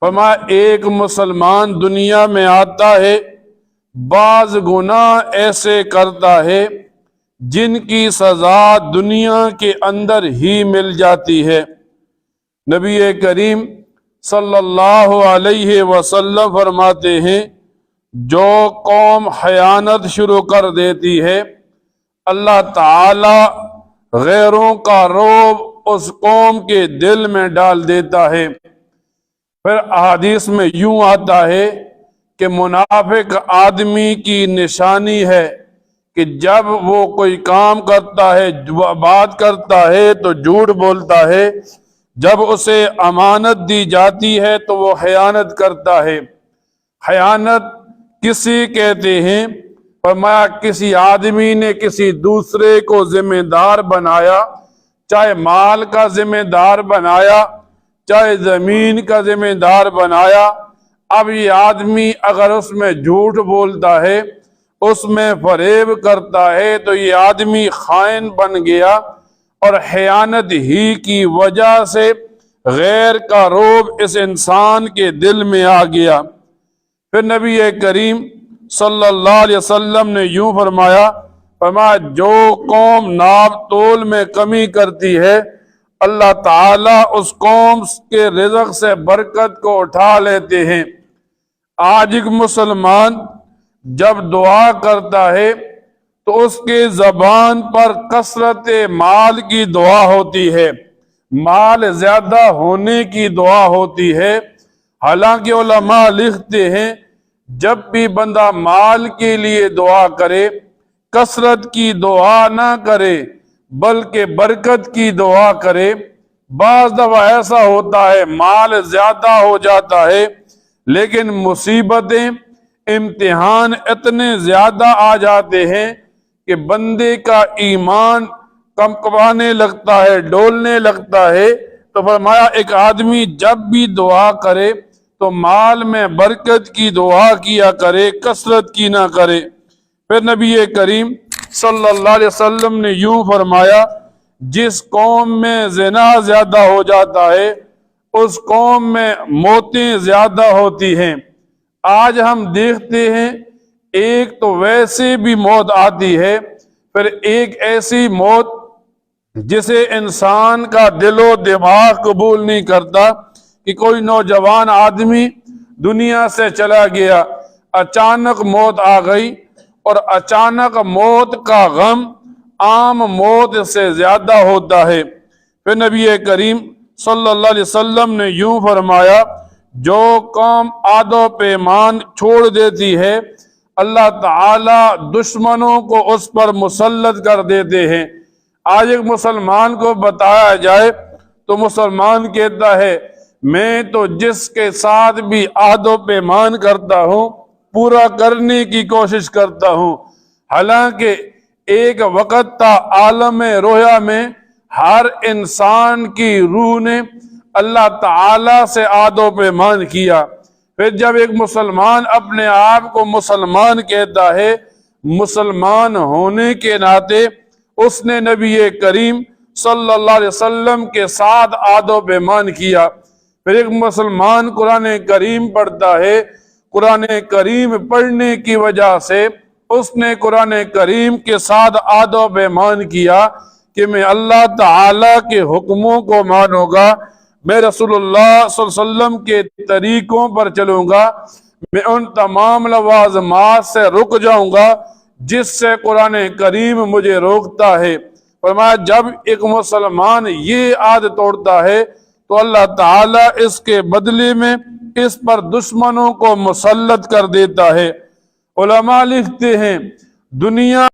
فرمایا ایک مسلمان دنیا میں آتا ہے، بعض گناہ ایسے کرتا ہے جن کی سزا دنیا کے اندر ہی مل جاتی ہے۔ نبی کریم صلی اللہ علیہ وسلم فرماتے ہیں جو قوم خیانت شروع کر دیتی ہے اللہ تعالی غیروں کا رعب اس قوم کے دل میں ڈال دیتا ہے۔ پھر احادیث میں یوں آتا ہے کہ منافق آدمی کی نشانی ہے کہ جب وہ کوئی کام کرتا ہے، بات کرتا ہے تو جھوٹ بولتا ہے، جب اسے امانت دی جاتی ہے تو وہ خیانت کرتا ہے۔ خیانت کسی کہتے ہیں؟ فرمایا کسی آدمی نے کسی دوسرے کو ذمہ دار بنایا، چاہے مال کا ذمہ دار بنایا، چاہے زمین کا ذمہ دار بنایا، اب یہ آدمی اگر اس میں جھوٹ بولتا ہے، اس میں فریب کرتا ہے تو یہ آدمی خائن بن گیا، اور خیانت ہی کی وجہ سے غیر کا رعب اس انسان کے دل میں آ گیا۔ پھر نبی کریم صلی اللہ علیہ وسلم نے یوں فرمایا جو قوم ناپ تول میں کمی کرتی ہے اللہ تعالیٰ اس قوم کے رزق سے برکت کو اٹھا لیتے ہیں۔ آج ایک مسلمان جب دعا کرتا ہے تو اس کے زبان پر کثرت مال کی دعا ہوتی ہے، مال زیادہ ہونے کی دعا ہوتی ہے۔ حالانکہ علماء لکھتے ہیں جب بھی بندہ مال کے لیے دعا کرے کثرت کی دعا نہ کرے بلکہ برکت کی دعا کرے۔ بعض دفعہ ایسا ہوتا ہے مال زیادہ ہو جاتا ہے لیکن مصیبتیں امتحان اتنے زیادہ آ جاتے ہیں کہ بندے کا ایمان کمکمانے لگتا ہے، ڈولنے لگتا ہے۔ تو فرمایا ایک آدمی جب بھی دعا کرے تو مال میں برکت کی دعا کیا کرے، کثرت کی نہ کرے۔ پھر نبی کریم صلی اللہ علیہ وسلم نے یوں فرمایا جس قوم میں زنا زیادہ ہو جاتا ہے اس قوم میں موتیں زیادہ ہوتی ہیں۔ آج ہم دیکھتے ہیں ایک تو ویسے بھی موت آتی ہے، پھر ایک ایسی موت جسے انسان کا دل و دماغ قبول نہیں کرتا کہ کوئی نوجوان آدمی دنیا سے چلا گیا، اچانک موت آ گئی، اور اچانک موت کا غم عام موت سے زیادہ ہوتا ہے۔ پھر نبی کریم صلی اللہ علیہ وسلم نے یوں فرمایا جو قوم عہد و پیمان چھوڑ دیتی ہے اللہ تعالی دشمنوں کو اس پر مسلط کر دیتے ہیں۔ آج ایک مسلمان کو بتایا جائے تو مسلمان کہتا ہے میں تو جس کے ساتھ بھی عہد و پیمان کرتا ہوں پورا کرنے کی کوشش کرتا ہوں، حالانکہ ایک وقت تھا عالم رویا میں ہر انسان کی روح نے اللہ تعالی سے عہد و پیمان کیا۔ پھر جب ایک مسلمان اپنے آپ کو مسلمان کہتا ہے، مسلمان ہونے کے ناطے اس نے نبی کریم صلی اللہ علیہ وسلم کے ساتھ عہد و پیمان کیا۔ پھر ایک مسلمان قرآن کریم پڑھتا ہے، قرآن کریم پڑھنے کی وجہ سے اس نے قرآن کریم کے ساتھ عہد و پیمان کیا کہ میں اللہ تعالی کے حکموں کو مانوں گا، میں رسول اللہ صلی اللہ علیہ وسلم کے طریقوں پر چلوں گا، میں ان تمام لوازمات سے رک جاؤں گا جس سے قرآن کریم مجھے روکتا ہے۔ فرمایا جب ایک مسلمان یہ عہد توڑتا ہے تو اللہ تعالیٰ اس کے بدلے میں اس پر دشمنوں کو مسلط کر دیتا ہے۔ علماء لکھتے ہیں دنیا